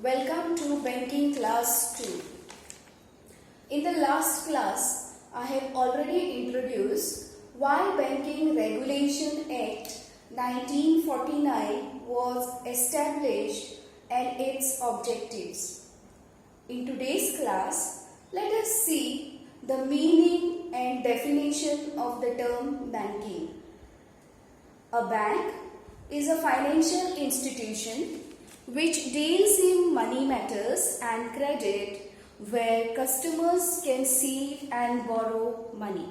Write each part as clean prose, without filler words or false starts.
Welcome to Banking Class 2. In the last class, I have already introduced why Banking Regulation Act 1949 was established and its objectives. In today's class, let us see the meaning and definition of the term banking. A bank is a financial institution which deals in money matters and credit, where customers can receive and borrow money.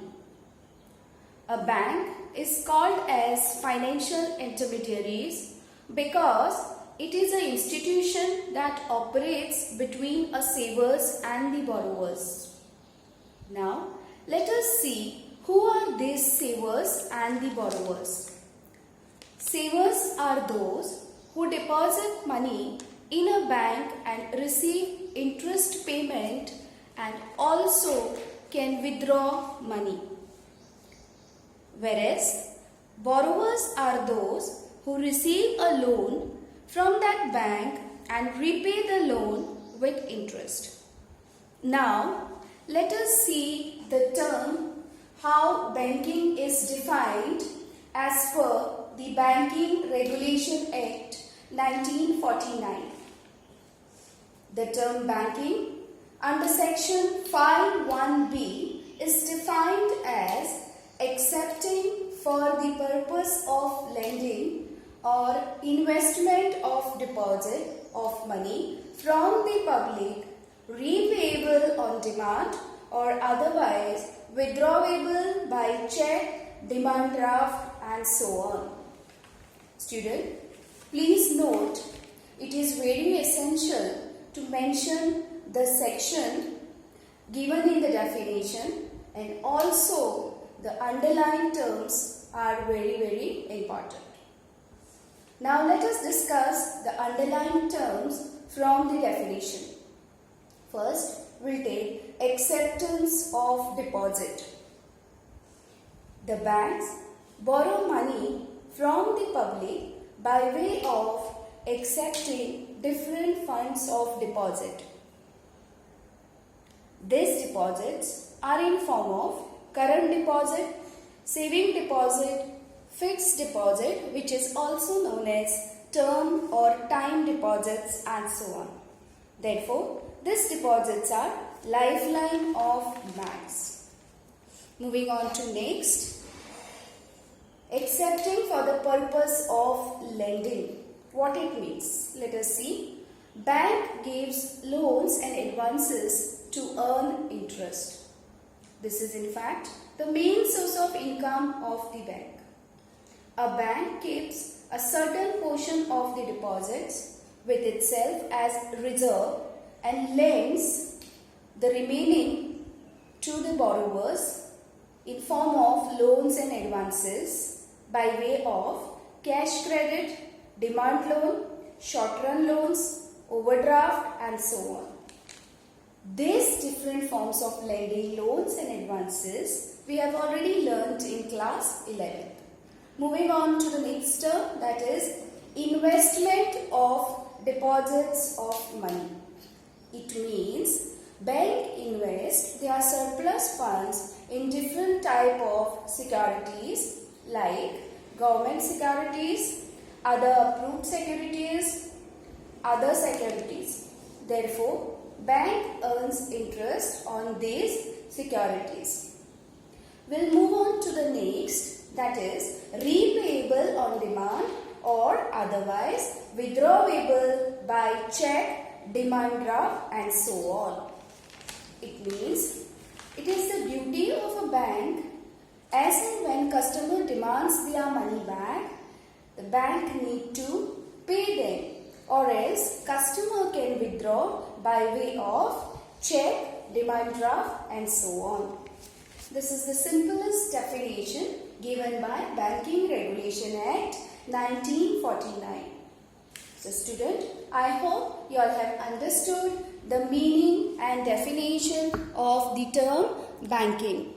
A bank is called as financial intermediaries because it is an institution that operates between a savers and the borrowers. Now, let us see who are these savers and the borrowers. Savers are those who deposit money in a bank and receive interest payment and also can withdraw money. Whereas borrowers are those who receive a loan from that bank and repay the loan with interest. Now, let us see the term how banking is defined as per the Banking Regulation Act 1949. The term banking under section 5(1)(b) is defined as accepting for the purpose of lending or investment of deposit of money from the public, repayable on demand or otherwise withdrawable by check, demand draft and so on. Student, please note, it is very essential to mention the section given in the definition, and also the underlined terms are very important. Now let us discuss the underlined terms from the definition. First, we'll take acceptance of deposit. The banks borrow money from the public by way of accepting different funds of deposit. These deposits are in form of current deposit, saving deposit, fixed deposit, which is also known as term or time deposits and so on. Therefore, these deposits are lifeline of banks. Moving on to next. Accepting for the purpose of lending. What it means? Let us see. Bank gives loans and advances to earn interest. This is in fact the main source of income of the bank. A bank keeps a certain portion of the deposits with itself as reserve and lends the remaining to the borrowers in form of loans and advances by way of cash credit, demand loan, short-run loans, overdraft and so on. These different forms of lending, loans and advances we have already learnt in class 11. Moving on to the next term, that is investment of deposits of money. It means bank invest their surplus funds in different type of securities like government securities, other approved securities, other securities. Therefore, bank earns interest on these securities. We'll move on to the next, that is repayable on demand or otherwise withdrawable by check, demand draft and so on. It means it is the duty of a bank, as and when customer demands their money back, the bank need to pay them, or else customer can withdraw by way of check, demand draft and so on. This is the simplest definition given by Banking Regulation Act 1949. So student, I hope you all have understood the meaning and definition of the term banking.